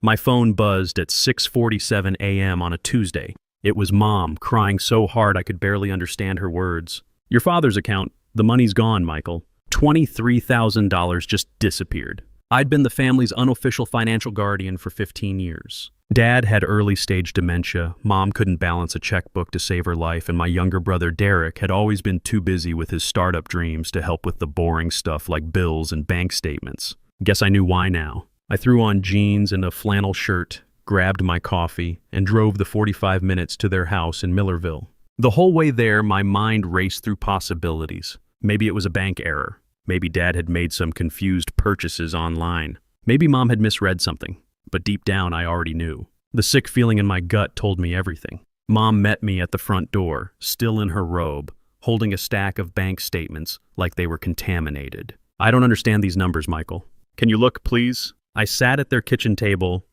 My phone buzzed at 6:47 a.m. on a Tuesday. It was Mom, crying so hard I could barely understand her words. "Your father's account. The money's gone, Michael. $23,000 just disappeared." I'd been the family's unofficial financial guardian for 15 years. Dad had early-stage dementia, Mom couldn't balance a checkbook to save her life, and my younger brother Derek had always been too busy with his startup dreams to help with the boring stuff like bills and bank statements. Guess I knew why now. I threw on jeans and a flannel shirt, grabbed my coffee, and drove the 45 minutes to their house in Millerville. The whole way there, my mind raced through possibilities. Maybe it was a bank error. Maybe Dad had made some confused purchases online. Maybe Mom had misread something. But deep down, I already knew. The sick feeling in my gut told me everything. Mom met me at the front door, still in her robe, holding a stack of bank statements like they were contaminated. "I don't understand these numbers, Michael. Can you look, please?" I sat at their kitchen table,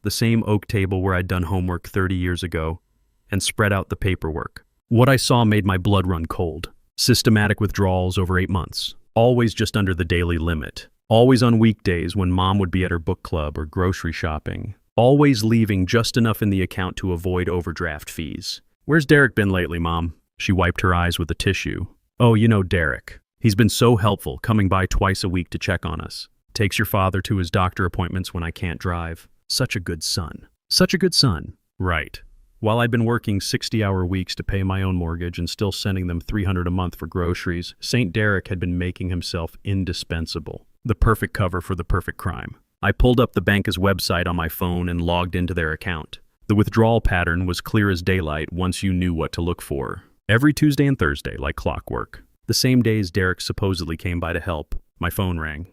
the same oak table where I'd done homework 30 years ago, and spread out the paperwork. What I saw made my blood run cold. Systematic withdrawals over 8 months. Always just under the daily limit. Always on weekdays when Mom would be at her book club or grocery shopping. Always leaving just enough in the account to avoid overdraft fees. "Where's Derek been lately, Mom?" She wiped her eyes with a tissue. "Oh, you know Derek. He's been so helpful, coming by twice a week to check on us. Takes your father to his doctor appointments when I can't drive. Such a good son." "Such a good son." Right. While I'd been working 60-hour weeks to pay my own mortgage and still sending them $300 a month for groceries, St. Derek had been making himself indispensable. The perfect cover for the perfect crime. I pulled up the bank's website on my phone and logged into their account. The withdrawal pattern was clear as daylight once you knew what to look for. Every Tuesday and Thursday, like clockwork. The same days Derek supposedly came by to help. My phone rang.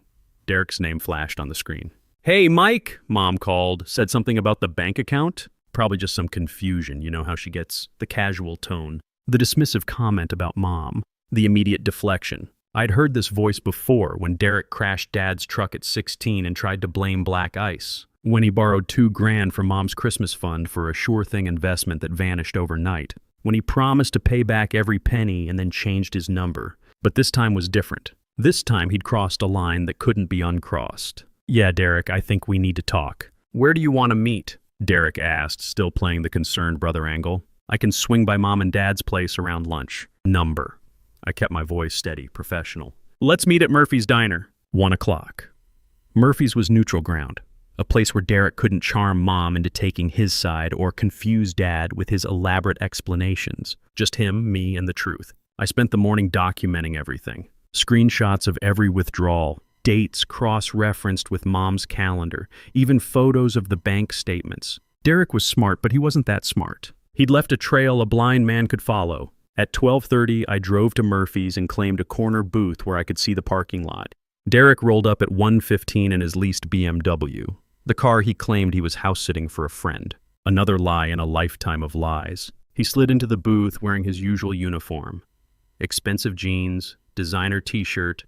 Derek's name flashed on the screen. "Hey, Mike," Mom called, said something about the bank account. Probably just some confusion, you know how she gets. The casual tone. The dismissive comment about Mom. The immediate deflection. I'd heard this voice before when Derek crashed Dad's truck at 16 and tried to blame black ice. When he borrowed $2,000 from Mom's Christmas fund for a sure-thing investment that vanished overnight. When he promised to pay back every penny and then changed his number. But this time was different. This time he'd crossed a line that couldn't be uncrossed. "Yeah, Derek, I think we need to talk." "Where do you want to meet?" Derek asked, still playing the concerned brother angle. "I can swing by Mom and Dad's place around lunch." "Number." I kept my voice steady, professional. "Let's meet at Murphy's Diner." 1 o'clock. Murphy's was neutral ground, a place where Derek couldn't charm Mom into taking his side or confuse Dad with his elaborate explanations. Just him, me, and the truth. I spent the morning documenting everything. Screenshots of every withdrawal, dates cross-referenced with Mom's calendar, even photos of the bank statements. Derek was smart, but he wasn't that smart. He'd left a trail a blind man could follow. At 12:30, I drove to Murphy's and claimed a corner booth where I could see the parking lot. Derek rolled up at 1:15 in his leased BMW, the car he claimed he was house-sitting for a friend. Another lie in a lifetime of lies. He slid into the booth wearing his usual uniform. Expensive jeans, designer t-shirt,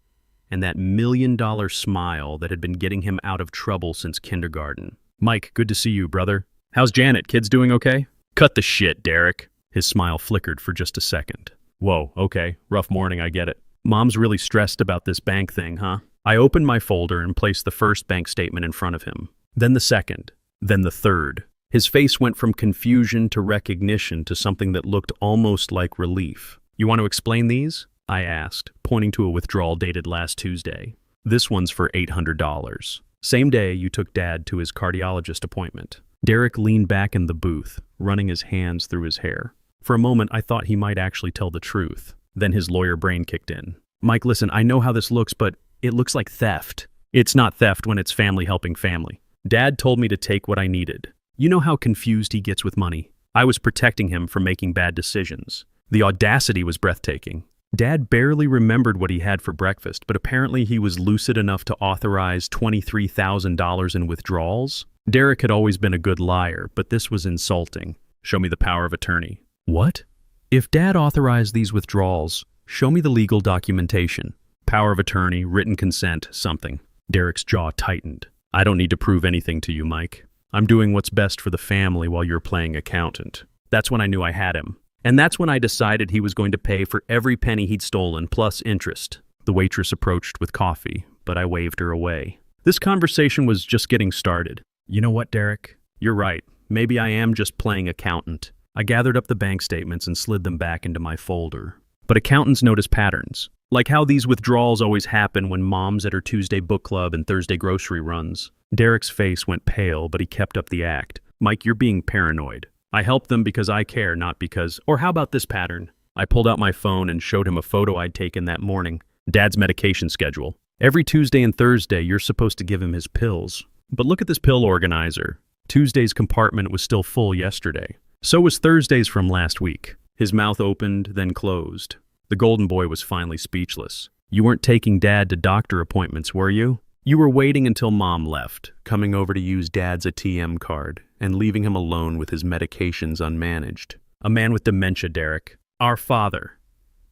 and that $1,000,000 smile that had been getting him out of trouble since kindergarten. "Mike, good to see you, brother. How's Janet? Kids doing okay?" "Cut the shit, Derek." His smile flickered for just a second. "Whoa, okay. Rough morning, I get it. Mom's really stressed about this bank thing, huh?" I opened my folder and placed the first bank statement in front of him. Then the second. Then the third. His face went from confusion to recognition to something that looked almost like relief. "You want to explain these?" I asked, pointing to a withdrawal dated last Tuesday. "This one's for $800. Same day you took Dad to his cardiologist appointment." Derek leaned back in the booth, running his hands through his hair. For a moment, I thought he might actually tell the truth. Then his lawyer brain kicked in. "Mike, listen, I know how this looks, but it looks like theft." "It's not theft when it's family helping family. Dad told me to take what I needed. You know how confused he gets with money. I was protecting him from making bad decisions." The audacity was breathtaking. Dad barely remembered what he had for breakfast, but apparently he was lucid enough to authorize $23,000 in withdrawals. Derek had always been a good liar, but this was insulting. "Show me the power of attorney." "What?" "If Dad authorized these withdrawals, show me the legal documentation. Power of attorney, written consent, something." Derek's jaw tightened. "I don't need to prove anything to you, Mike. I'm doing what's best for the family while you're playing accountant." That's when I knew I had him. And that's when I decided he was going to pay for every penny he'd stolen, plus interest. The waitress approached with coffee, but I waved her away. This conversation was just getting started. You know what, Derek? You're right. Maybe I am just playing accountant. I gathered up the bank statements and slid them back into my folder. But accountants notice patterns, like how these withdrawals always happen when mom's at her Tuesday book club and Thursday grocery runs. Derek's face went pale, but he kept up the act. Mike, you're being paranoid. I help them because I care, not because... Or how about this pattern? I pulled out my phone and showed him a photo I'd taken that morning. Dad's medication schedule. Every Tuesday and Thursday, you're supposed to give him his pills. But look at this pill organizer. Tuesday's compartment was still full yesterday. So was Thursday's from last week. His mouth opened, then closed. The golden boy was finally speechless. You weren't taking Dad to doctor appointments, were you? You were waiting until Mom left, coming over to use Dad's ATM card, and leaving him alone with his medications unmanaged. A man with dementia, Derek. Our father.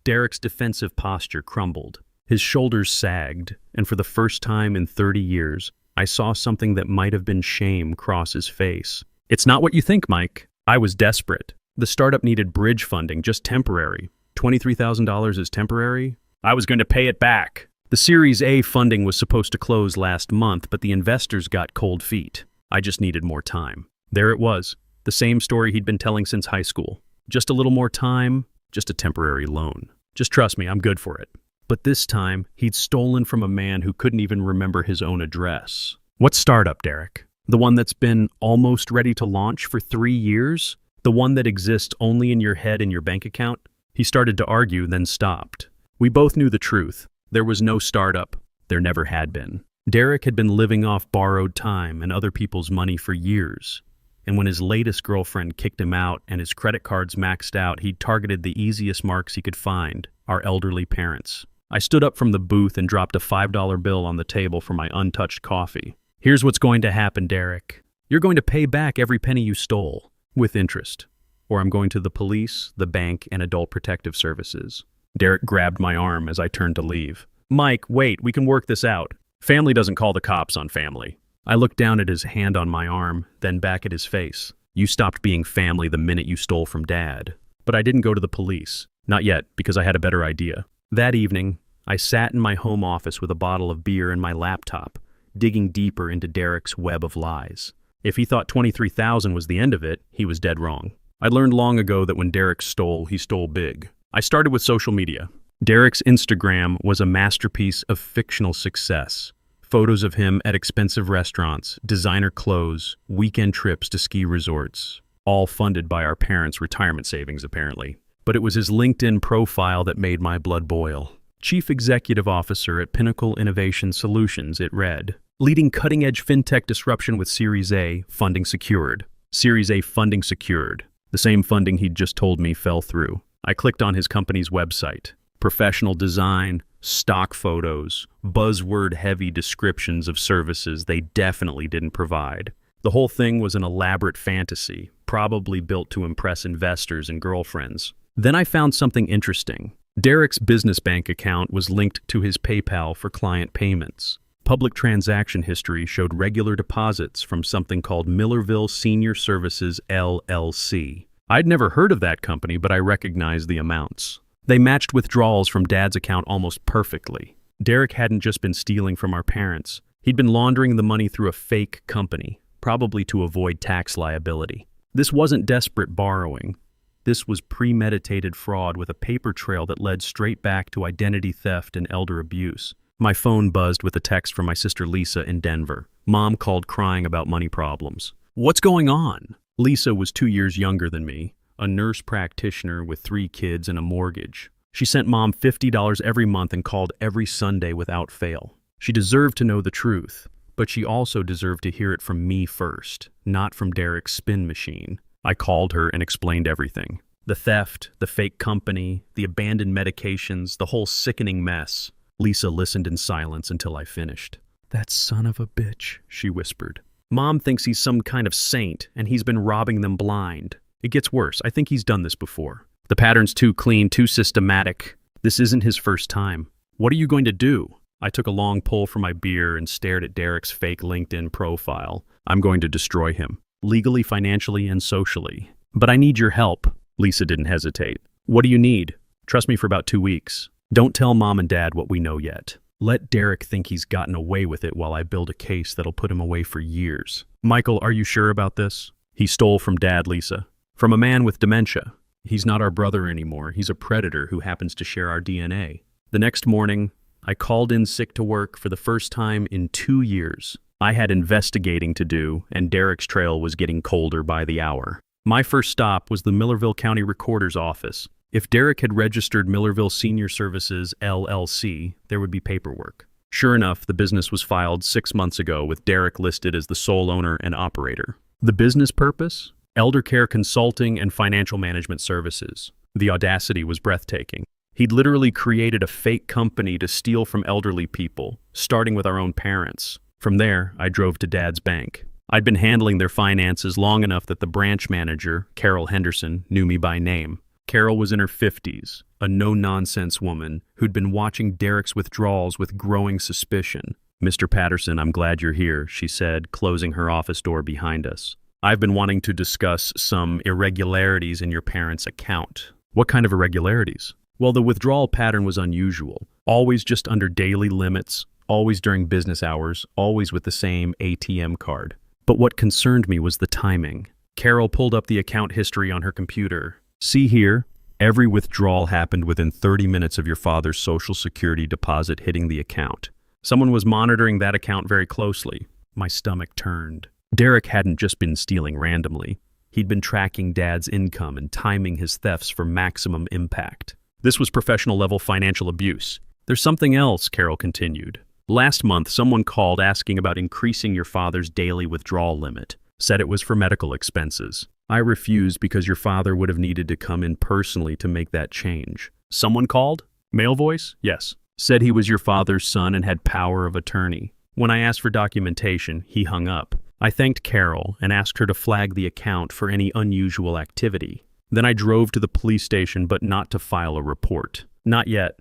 Derek's defensive posture crumbled. His shoulders sagged, and for the first time in 30 years, I saw something that might have been shame cross his face. It's not what you think, Mike. I was desperate. The startup needed bridge funding, just temporary. $23,000 is temporary? I was going to pay it back. The Series A funding was supposed to close last month, but the investors got cold feet. I just needed more time. There it was, the same story he'd been telling since high school. Just a little more time, just a temporary loan. Just trust me, I'm good for it. But this time, he'd stolen from a man who couldn't even remember his own address. What startup, Derek? The one that's been almost ready to launch for 3 years? The one that exists only in your head and your bank account? He started to argue, then stopped. We both knew the truth. There was no startup. There never had been. Derek had been living off borrowed time and other people's money for years. And when his latest girlfriend kicked him out and his credit cards maxed out, he'd targeted the easiest marks he could find, our elderly parents. I stood up from the booth and dropped a $5 bill on the table for my untouched coffee. Here's what's going to happen, Derek. You're going to pay back every penny you stole, with interest. Or I'm going to the police, the bank, and Adult Protective Services. Derek grabbed my arm as I turned to leave. Mike, wait, we can work this out. Family doesn't call the cops on family. I looked down at his hand on my arm, then back at his face. You stopped being family the minute you stole from Dad. But I didn't go to the police. Not yet, because I had a better idea. That evening, I sat in my home office with a bottle of beer and my laptop, digging deeper into Derek's web of lies. If he thought $23,000 was the end of it, he was dead wrong. I learned long ago that when Derek stole, he stole big. I started with social media. Derek's Instagram was a masterpiece of fictional success. Photos of him at expensive restaurants, designer clothes, weekend trips to ski resorts, all funded by our parents' retirement savings, apparently. But it was his LinkedIn profile that made my blood boil. Chief Executive Officer at Pinnacle Innovation Solutions, it read. Leading cutting-edge fintech disruption with Series A, funding secured. Series A funding secured. The same funding he'd just told me fell through. I clicked on his company's website. Professional design, stock photos, buzzword-heavy descriptions of services they definitely didn't provide. The whole thing was an elaborate fantasy, probably built to impress investors and girlfriends. Then I found something interesting. Derek's business bank account was linked to his PayPal for client payments. Public transaction history showed regular deposits from something called Millerville Senior Services, LLC. I'd never heard of that company, but I recognized the amounts. They matched withdrawals from Dad's account almost perfectly. Derek hadn't just been stealing from our parents. He'd been laundering the money through a fake company, probably to avoid tax liability. This wasn't desperate borrowing. This was premeditated fraud with a paper trail that led straight back to identity theft and elder abuse. My phone buzzed with a text from my sister Lisa in Denver. Mom called crying about money problems. What's going on? Lisa was 2 years younger than me, a nurse practitioner with 3 kids and a mortgage. She sent Mom $50 every month and called every Sunday without fail. She deserved to know the truth, but she also deserved to hear it from me first, not from Derek's spin machine. I called her and explained everything. The theft, the fake company, the abandoned medications, the whole sickening mess. Lisa listened in silence until I finished. That son of a bitch, she whispered. Mom thinks he's some kind of saint, and he's been robbing them blind. It gets worse. I think he's done this before. The pattern's too clean, too systematic. This isn't his first time. What are you going to do? I took a long pull from my beer and stared at Derek's fake LinkedIn profile. I'm going to destroy him. Legally, financially, and socially. But I need your help. Lisa didn't hesitate. What do you need? Trust me for about 2 weeks. Don't tell Mom and Dad what we know yet. Let Derek think he's gotten away with it while I build a case that'll put him away for years. Michael, are you sure about this? He stole from Dad, Lisa. From a man with dementia. He's not our brother anymore. He's a predator who happens to share our DNA. The next morning, I called in sick to work for the first time in 2 years. I had investigating to do, and Derek's trail was getting colder by the hour. My first stop was the Millerville County Recorder's office. If Derek had registered Millerville Senior Services, LLC, there would be paperwork. Sure enough, the business was filed 6 months ago with Derek listed as the sole owner and operator. The business purpose? Elder care consulting and financial management services. The audacity was breathtaking. He'd literally created a fake company to steal from elderly people, starting with our own parents. From there, I drove to Dad's bank. I'd been handling their finances long enough that the branch manager, Carol Henderson, knew me by name. Carol was in her 50s, a no-nonsense woman who'd been watching Derek's withdrawals with growing suspicion. "Mr. Patterson, I'm glad you're here," she said, closing her office door behind us. "I've been wanting to discuss some irregularities in your parents' account." "What kind of irregularities?" "Well, the withdrawal pattern was unusual. Always just under daily limits, always during business hours, always with the same ATM card. But what concerned me was the timing." Carol pulled up the account history on her computer. "See here, every withdrawal happened within 30 minutes of your father's Social Security deposit hitting the account. Someone was monitoring that account very closely." My stomach turned. Derek hadn't just been stealing randomly. He'd been tracking Dad's income and timing his thefts for maximum impact. This was professional-level financial abuse. "There's something else," Carol continued. "Last month, someone called asking about increasing your father's daily withdrawal limit. Said it was for medical expenses. I refused because your father would have needed to come in personally to make that change." "Someone called? Male voice?" "Yes. Said he was your father's son and had power of attorney. When I asked for documentation, he hung up. I thanked Carol and asked her to flag the account for any unusual activity. Then I drove to the police station, but not to file a report. Not yet.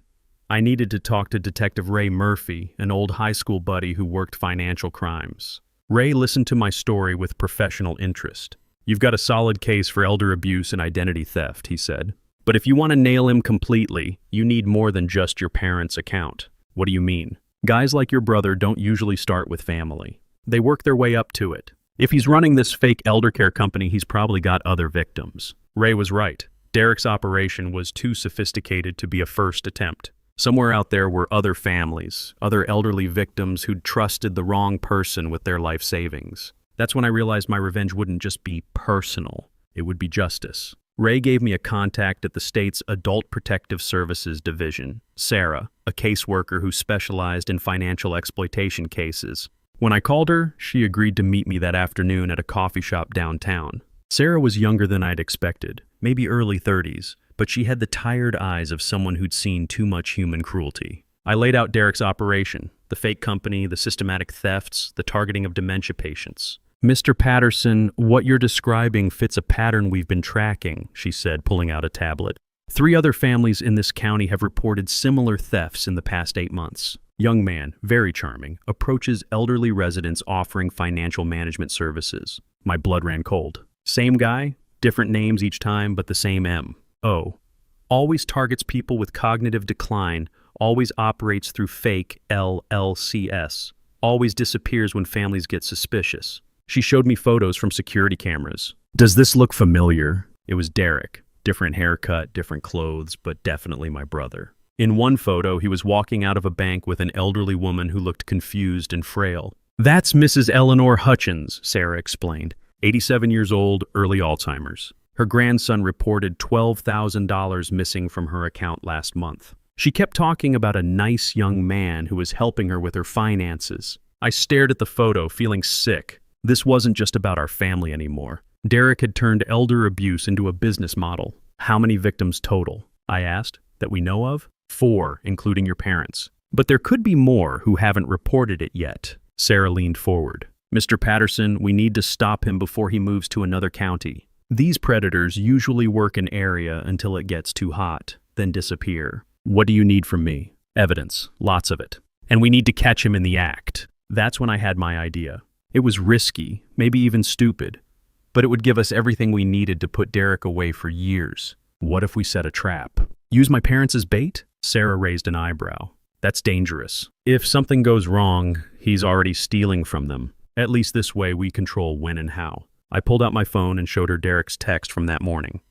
I needed to talk to Detective Ray Murphy, an old high school buddy who worked financial crimes. Ray listened to my story with professional interest. "You've got a solid case for elder abuse and identity theft," he said. "But if you want to nail him completely, you need more than just your parents' account." "What do you mean?" "Guys like your brother don't usually start with family. They work their way up to it. If he's running this fake elder care company, he's probably got other victims." Ray was right. Derek's operation was too sophisticated to be a first attempt. Somewhere out there were other families, other elderly victims who'd trusted the wrong person with their life savings. That's when I realized my revenge wouldn't just be personal, it would be justice. Ray gave me a contact at the state's Adult Protective Services Division, Sarah, a caseworker who specialized in financial exploitation cases. When I called her, she agreed to meet me that afternoon at a coffee shop downtown. Sarah was younger than I'd expected, maybe early 30s, but she had the tired eyes of someone who'd seen too much human cruelty. I laid out Derek's operation, the fake company, the systematic thefts, the targeting of dementia patients. "Mr. Patterson, what you're describing fits a pattern we've been tracking," she said, pulling out a tablet. 3 other families in this county have reported similar thefts in the past 8 months. Young man, very charming, approaches elderly residents offering financial management services. My blood ran cold. Same guy, different names each time, but the same M.O. Always targets people with cognitive decline, always operates through fake LLCs, always disappears when families get suspicious. She showed me photos from security cameras. "Does this look familiar?" It was Derek. Different haircut, different clothes, but definitely my brother. In one photo, he was walking out of a bank with an elderly woman who looked confused and frail. "That's Mrs. Eleanor Hutchins," Sarah explained. 87 years old, early Alzheimer's. Her grandson reported $12,000 missing from her account last month. She kept talking about a nice young man who was helping her with her finances. I stared at the photo, feeling sick. This wasn't just about our family anymore. Derek had turned elder abuse into a business model. "How many victims total?" I asked. "That we know of?" 4, including your parents. "But there could be more who haven't reported it yet." Sarah leaned forward. "Mr. Patterson, we need to stop him before he moves to another county. These predators usually work an area until it gets too hot, then disappear." "What do you need from me?" "Evidence, lots of it. And we need to catch him in the act." That's when I had my idea. It was risky, maybe even stupid, but it would give us everything we needed to put Derek away for years. "What if we set a trap?" "Use my parents as bait?" Sarah raised an eyebrow. That's dangerous. If something goes wrong, he's already stealing from them. At least this way we control when and how. I pulled out my phone and showed her Derek's text from that morning.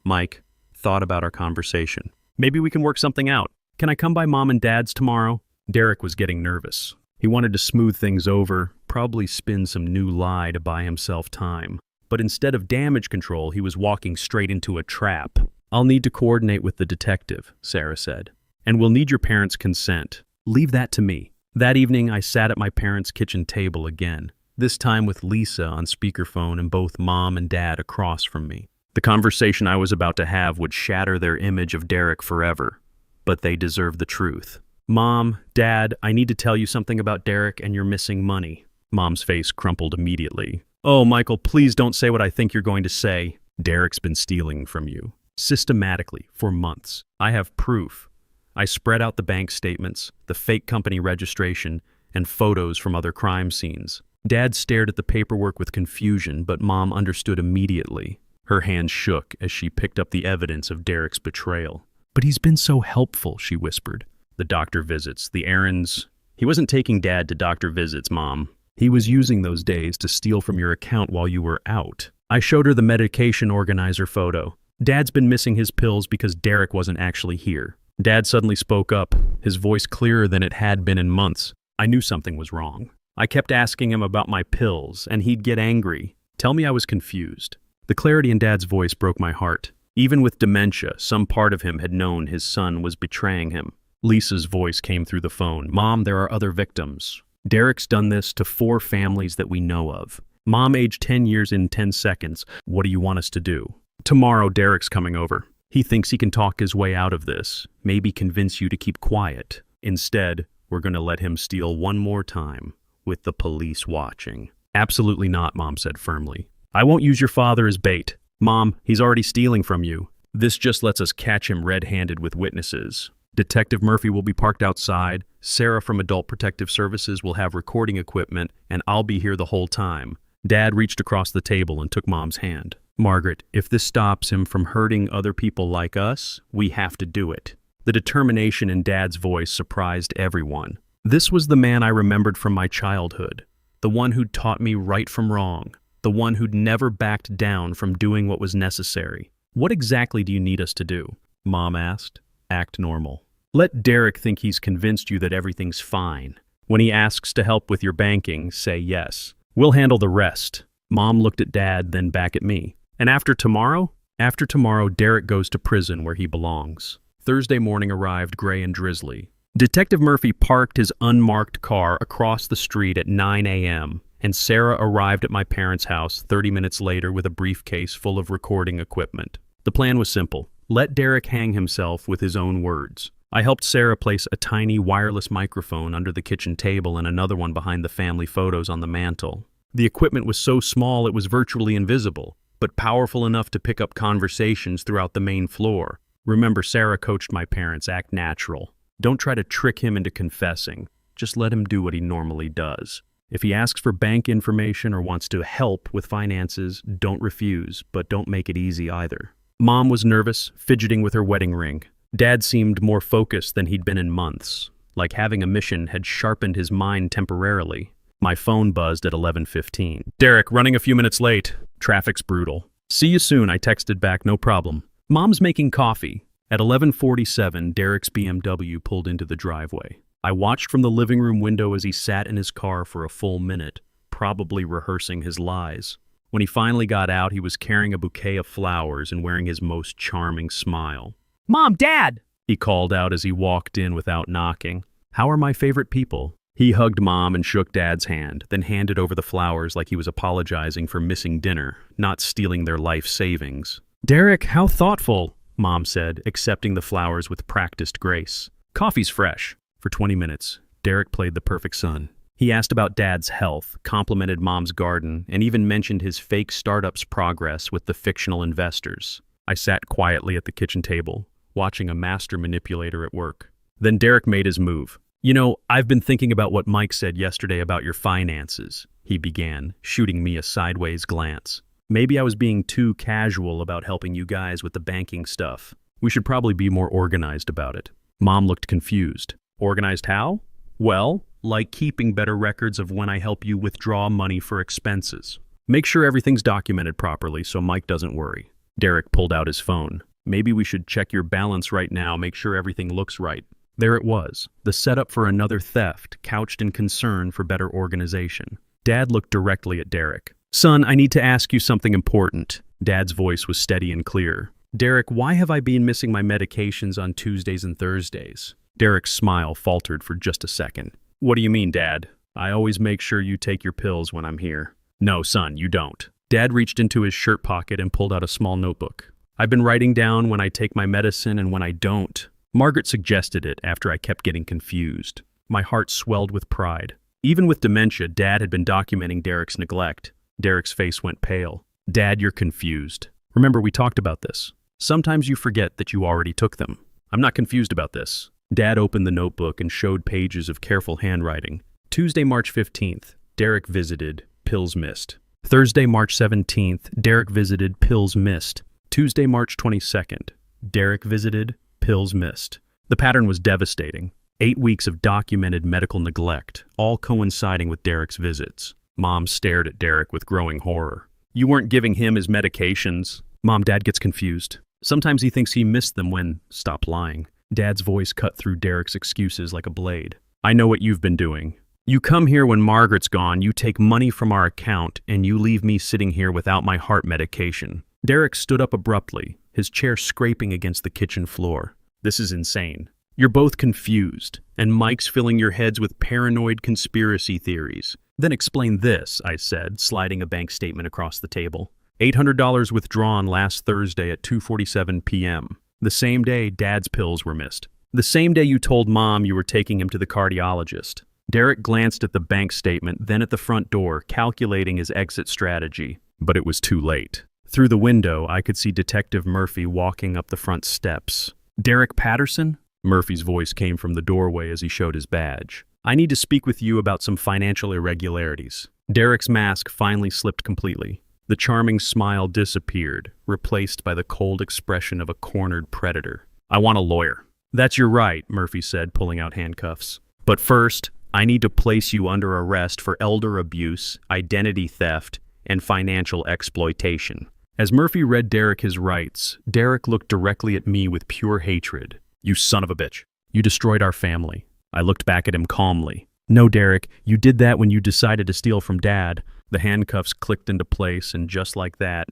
Mike, thought about our conversation. Maybe we can work something out. Can I come by Mom and Dad's tomorrow? Derek was getting nervous. He wanted to smooth things over, probably spin some new lie to buy himself time. But instead of damage control, he was walking straight into a trap. I'll need to coordinate with the detective, Sarah said. And we'll need your parents' consent. Leave that to me. That evening, I sat at my parents' kitchen table again, this time with Lisa on speakerphone and both Mom and Dad across from me. The conversation I was about to have would shatter their image of Derek forever, but they deserve the truth. Mom, Dad, I need to tell you something about Derek and your missing money. Mom's face crumpled immediately. Oh, Michael, please don't say what I think you're going to say. Derek's been stealing from you. Systematically, for months. I have proof. I spread out the bank statements, the fake company registration, and photos from other crime scenes. Dad stared at the paperwork with confusion, but Mom understood immediately. Her hand shook as she picked up the evidence of Derek's betrayal. But he's been so helpful, she whispered. The doctor visits, the errands. He wasn't taking Dad to doctor visits, Mom. He was using those days to steal from your account while you were out. I showed her the medication organizer photo. Dad's been missing his pills because Derek wasn't actually here. Dad suddenly spoke up, his voice clearer than it had been in months. I knew something was wrong. I kept asking him about my pills, and he'd get angry. Tell me I was confused. The clarity in Dad's voice broke my heart. Even with dementia, some part of him had known his son was betraying him. Lisa's voice came through the phone. Mom, there are other victims. Derek's done this to 4 families that we know of. Mom, aged 10 years in 10 seconds. What do you want us to do? Tomorrow, Derek's coming over. He thinks he can talk his way out of this, maybe convince you to keep quiet. Instead, we're going to let him steal one more time, with the police watching. Absolutely not, Mom said firmly. I won't use your father as bait. Mom, he's already stealing from you. This just lets us catch him red-handed with witnesses. Detective Murphy will be parked outside, Sarah from Adult Protective Services will have recording equipment, and I'll be here the whole time. Dad reached across the table and took Mom's hand. Margaret, if this stops him from hurting other people like us, we have to do it. The determination in Dad's voice surprised everyone. This was the man I remembered from my childhood, the one who'd taught me right from wrong, the one who'd never backed down from doing what was necessary. What exactly do you need us to do? Mom asked. Act normal. Let Derek think he's convinced you that everything's fine. When he asks to help with your banking, say yes. We'll handle the rest. Mom looked at Dad, then back at me. And after tomorrow? After tomorrow, Derek goes to prison where he belongs. Thursday morning arrived gray and drizzly. Detective Murphy parked his unmarked car across the street at 9 a.m., and Sarah arrived at my parents' house 30 minutes later with a briefcase full of recording equipment. The plan was simple. Let Derek hang himself with his own words. I helped Sarah place a tiny wireless microphone under the kitchen table and another one behind the family photos on the mantel. The equipment was so small it was virtually invisible, but powerful enough to pick up conversations throughout the main floor. Remember, Sarah coached my parents, act natural. Don't try to trick him into confessing. Just let him do what he normally does. If he asks for bank information or wants to help with finances, don't refuse, but don't make it easy either. Mom was nervous, fidgeting with her wedding ring. Dad seemed more focused than he'd been in months, like having a mission had sharpened his mind temporarily. My phone buzzed at 11:15. Derek, running a few minutes late. Traffic's brutal. See you soon, I texted back, no problem. Mom's making coffee. At 11:47, Derek's BMW pulled into the driveway. I watched from the living room window as he sat in his car for a full minute, probably rehearsing his lies. When he finally got out, he was carrying a bouquet of flowers and wearing his most charming smile. Mom, Dad! He called out as he walked in without knocking. How are my favorite people? He hugged Mom and shook Dad's hand, then handed over the flowers like he was apologizing for missing dinner, not stealing their life savings. Derek, how thoughtful, Mom said, accepting the flowers with practiced grace. Coffee's fresh. For 20 minutes, Derek played the perfect son. He asked about Dad's health, complimented Mom's garden, and even mentioned his fake startup's progress with the fictional investors. I sat quietly at the kitchen table, watching a master manipulator at work. Then Derek made his move. You know, I've been thinking about what Mike said yesterday about your finances, he began, shooting me a sideways glance. Maybe I was being too casual about helping you guys with the banking stuff. We should probably be more organized about it. Mom looked confused. Organized how? Well, like keeping better records of when I help you withdraw money for expenses. Make sure everything's documented properly so Mike doesn't worry. Derek pulled out his phone. Maybe we should check your balance right now, make sure everything looks right. There it was, the setup for another theft, couched in concern for better organization. Dad looked directly at Derek. Son, I need to ask you something important. Dad's voice was steady and clear. Derek, why have I been missing my medications on Tuesdays and Thursdays? Derek's smile faltered for just a second. What do you mean, Dad? I always make sure you take your pills when I'm here. No, son, you don't. Dad reached into his shirt pocket and pulled out a small notebook. I've been writing down when I take my medicine and when I don't. Margaret suggested it after I kept getting confused. My heart swelled with pride. Even with dementia, Dad had been documenting Derek's neglect. Derek's face went pale. Dad, you're confused. Remember, we talked about this. Sometimes you forget that you already took them. I'm not confused about this. Dad opened the notebook and showed pages of careful handwriting. Tuesday, March 15th, Derek visited, pills missed. Thursday, March 17th, Derek visited, pills missed. Tuesday, March 22nd, Derek visited, pills missed. The pattern was devastating. 8 weeks of documented medical neglect, all coinciding with Derek's visits. Mom stared at Derek with growing horror. You weren't giving him his medications. Dad gets confused. Sometimes he thinks he missed them when, stop lying. Dad's voice cut through Derek's excuses like a blade. I know what you've been doing. You come here when Margaret's gone, you take money from our account, and you leave me sitting here without my heart medication. Derek stood up abruptly, his chair scraping against the kitchen floor. This is insane. You're both confused, and Mike's filling your heads with paranoid conspiracy theories. Then explain this, I said, sliding a bank statement across the table. $800 withdrawn last Thursday at 2:47 p.m. The same day Dad's pills were missed. The same day you told Mom you were taking him to the cardiologist. Derek glanced at the bank statement, then at the front door, calculating his exit strategy. But it was too late. Through the window, I could see Detective Murphy walking up the front steps. Derek Patterson? Murphy's voice came from the doorway as he showed his badge. I need to speak with you about some financial irregularities. Derek's mask finally slipped completely. The charming smile disappeared, replaced by the cold expression of a cornered predator. I want a lawyer. That's your right, Murphy said, pulling out handcuffs. But first, I need to place you under arrest for elder abuse, identity theft, and financial exploitation. As Murphy read Derek his rights, Derek looked directly at me with pure hatred. You son of a bitch. You destroyed our family. I looked back at him calmly. No, Derek, you did that when you decided to steal from Dad. The handcuffs clicked into place, and just like that,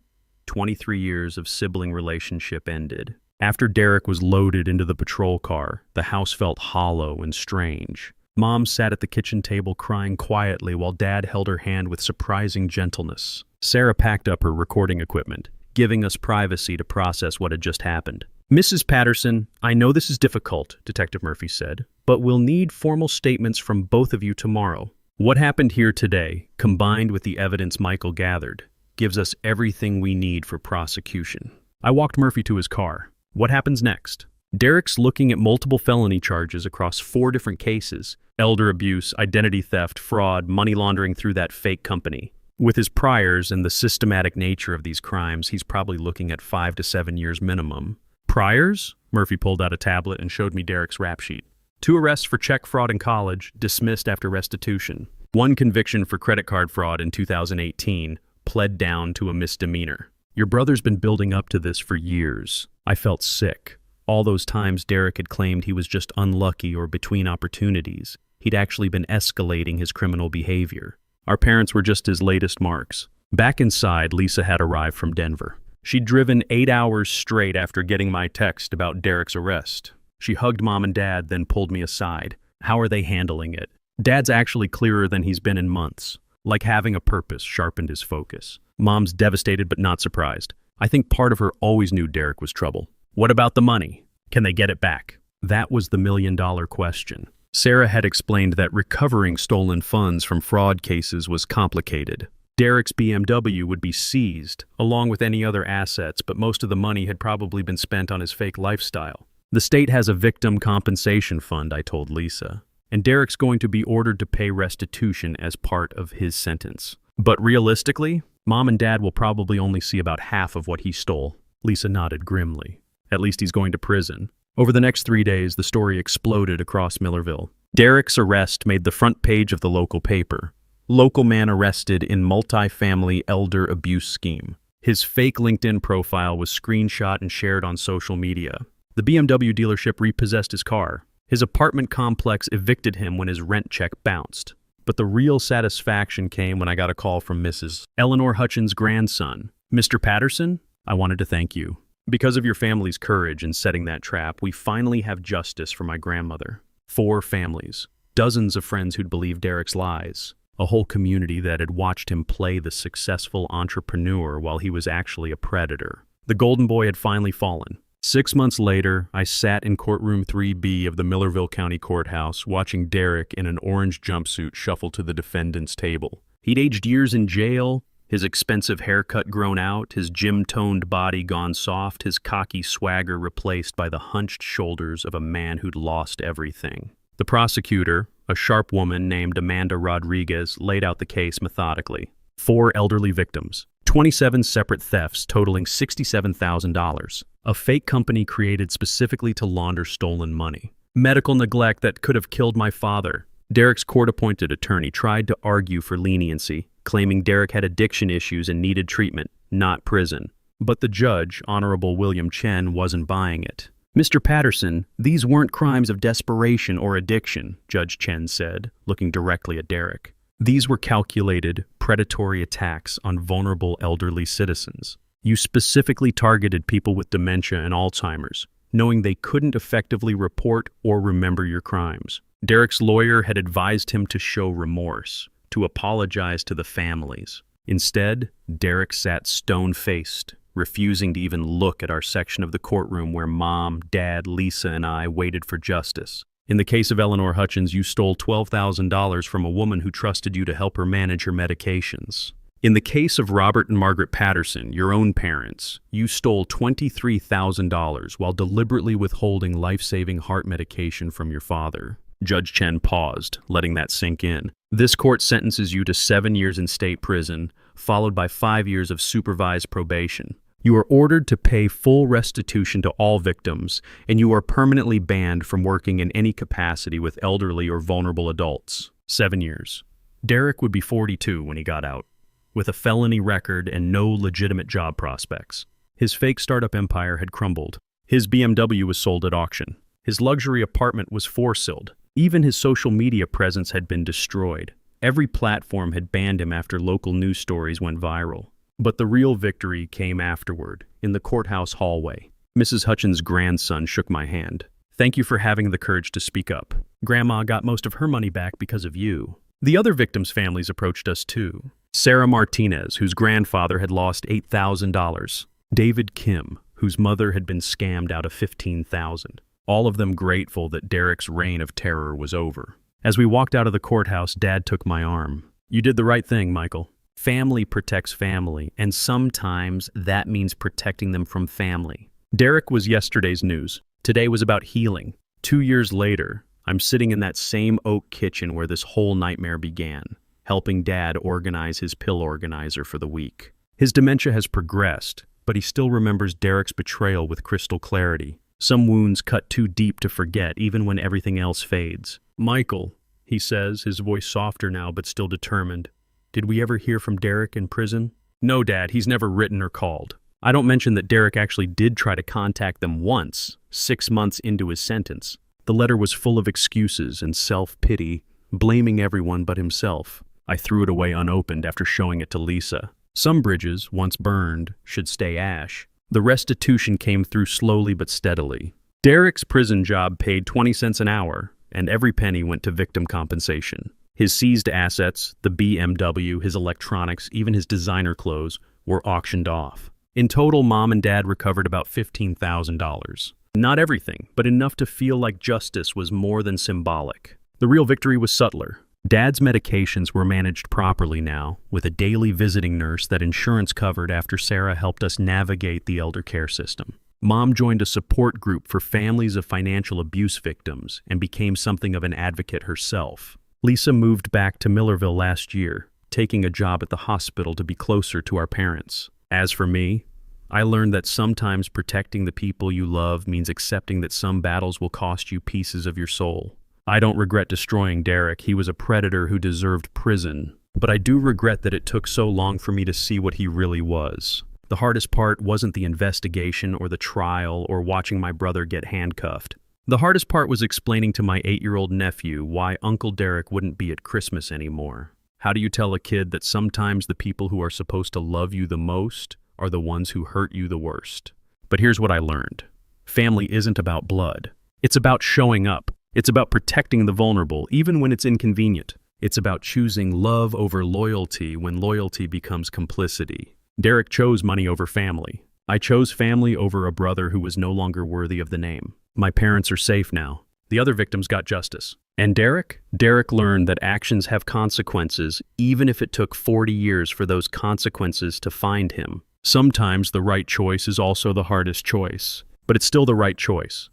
23 years of sibling relationship ended. After Derek was loaded into the patrol car, the house felt hollow and strange. Mom sat at the kitchen table crying quietly while Dad held her hand with surprising gentleness. Sarah packed up her recording equipment, giving us privacy to process what had just happened. Mrs. Patterson, I know this is difficult, Detective Murphy said, but we'll need formal statements from both of you tomorrow. What happened here today, combined with the evidence Michael gathered, gives us everything we need for prosecution. I walked Murphy to his car. What happens next? Derek's looking at multiple felony charges across 4 different cases: elder abuse, identity theft, fraud, money laundering through that fake company. With his priors and the systematic nature of these crimes, he's probably looking at 5 to 7 years minimum. Priors? Murphy pulled out a tablet and showed me Derek's rap sheet. 2 arrests for check fraud in college, dismissed after restitution. 1 conviction for credit card fraud in 2018, pled down to a misdemeanor. Your brother's been building up to this for years. I felt sick. All those times Derek had claimed he was just unlucky or between opportunities, he'd actually been escalating his criminal behavior. Our parents were just his latest marks. Back inside, Lisa had arrived from Denver. She'd driven 8 hours straight after getting my text about Derek's arrest. She hugged Mom and Dad, then pulled me aside. How are they handling it? Dad's actually clearer than he's been in months. Like having a purpose sharpened his focus. Mom's devastated but not surprised. I think part of her always knew Derek was trouble. What about the money? Can they get it back? That was the million-dollar question. Sarah had explained that recovering stolen funds from fraud cases was complicated. Derek's BMW would be seized, along with any other assets, but most of the money had probably been spent on his fake lifestyle. The state has a victim compensation fund, I told Lisa, and Derek's going to be ordered to pay restitution as part of his sentence. But realistically, Mom and Dad will probably only see about half of what he stole. Lisa nodded grimly. At least he's going to prison. Over the next 3 days, the story exploded across Millerville. Derek's arrest made the front page of the local paper. Local man arrested in multi-family elder abuse scheme. His fake LinkedIn profile was screenshot and shared on social media. The BMW dealership repossessed his car. His apartment complex evicted him when his rent check bounced. But the real satisfaction came when I got a call from Mrs. Eleanor Hutchins' grandson. Mr. Patterson, I wanted to thank you. Because of your family's courage in setting that trap, we finally have justice for my grandmother. 4 families, dozens of friends who'd believed Derek's lies, a whole community that had watched him play the successful entrepreneur while he was actually a predator. The golden boy had finally fallen. 6 months later, I sat in courtroom 3B of the Millerville County Courthouse watching Derek in an orange jumpsuit shuffle to the defendant's table. He'd aged years in jail, his expensive haircut grown out, his gym-toned body gone soft, his cocky swagger replaced by the hunched shoulders of a man who'd lost everything. The prosecutor, a sharp woman named Amanda Rodriguez, laid out the case methodically. 4 elderly victims, 27 separate thefts totaling $67,000. A fake company created specifically to launder stolen money. Medical neglect that could have killed my father. Derek's court-appointed attorney tried to argue for leniency, claiming Derek had addiction issues and needed treatment, not prison. But the judge, Honorable William Chen, wasn't buying it. Mr. Patterson, these weren't crimes of desperation or addiction, Judge Chen said, looking directly at Derek. These were calculated, predatory attacks on vulnerable elderly citizens. You specifically targeted people with dementia and Alzheimer's, knowing they couldn't effectively report or remember your crimes. Derek's lawyer had advised him to show remorse, to apologize to the families. Instead, Derek sat stone-faced, refusing to even look at our section of the courtroom where Mom, Dad, Lisa, and I waited for justice. In the case of Eleanor Hutchins, you stole $12,000 from a woman who trusted you to help her manage her medications. In the case of Robert and Margaret Patterson, your own parents, you stole $23,000 while deliberately withholding life-saving heart medication from your father. Judge Chen paused, letting that sink in. This court sentences you to 7 years in state prison, followed by 5 years of supervised probation. You are ordered to pay full restitution to all victims, and you are permanently banned from working in any capacity with elderly or vulnerable adults. 7 years. Derek would be 42 when he got out, with a felony record and no legitimate job prospects. His fake startup empire had crumbled. His BMW was sold at auction. His luxury apartment was for-sold. Even his social media presence had been destroyed. Every platform had banned him after local news stories went viral. But the real victory came afterward, in the courthouse hallway. Mrs. Hutchins' grandson shook my hand. Thank you for having the courage to speak up. Grandma got most of her money back because of you. The other victims' families approached us too. Sarah Martinez, whose grandfather had lost $8,000. David Kim, whose mother had been scammed out of $15,000. All of them grateful that Derek's reign of terror was over. As we walked out of the courthouse, Dad took my arm. You did the right thing, Michael. Family protects family, and sometimes that means protecting them from family. Derek was yesterday's news. Today was about healing. 2 years later, I'm sitting in that same oak kitchen where this whole nightmare began, helping Dad organize his pill organizer for the week. His dementia has progressed, but he still remembers Derek's betrayal with crystal clarity. Some wounds cut too deep to forget, even when everything else fades. Michael, he says, his voice softer now but still determined. Did we ever hear from Derek in prison? No, Dad, he's never written or called. I don't mention that Derek actually did try to contact them once, 6 months into his sentence. The letter was full of excuses and self-pity, blaming everyone but himself. I threw it away unopened after showing it to Lisa. Some bridges, once burned, should stay ash. The restitution came through slowly but steadily. Derek's prison job paid 20 cents an hour, and every penny went to victim compensation. His seized assets, the BMW, his electronics, even his designer clothes, were auctioned off. In total, Mom and Dad recovered about $15,000. Not everything, but enough to feel like justice was more than symbolic. The real victory was subtler. Dad's medications were managed properly now, with a daily visiting nurse that insurance covered after Sarah helped us navigate the elder care system. Mom joined a support group for families of financial abuse victims and became something of an advocate herself. Lisa moved back to Millerville last year, taking a job at the hospital to be closer to our parents. As for me, I learned that sometimes protecting the people you love means accepting that some battles will cost you pieces of your soul. I don't regret destroying Derek. He was a predator who deserved prison. But I do regret that it took so long for me to see what he really was. The hardest part wasn't the investigation or the trial or watching my brother get handcuffed. The hardest part was explaining to my 8-year-old nephew why Uncle Derek wouldn't be at Christmas anymore. How do you tell a kid that sometimes the people who are supposed to love you the most are the ones who hurt you the worst? But here's what I learned. Family isn't about blood. It's about showing up. It's about protecting the vulnerable, even when it's inconvenient. It's about choosing love over loyalty when loyalty becomes complicity. Derek chose money over family. I chose family over a brother who was no longer worthy of the name. My parents are safe now. The other victims got justice. And Derek? Derek learned that actions have consequences, even if it took 40 years for those consequences to find him. Sometimes the right choice is also the hardest choice, but it's still the right choice.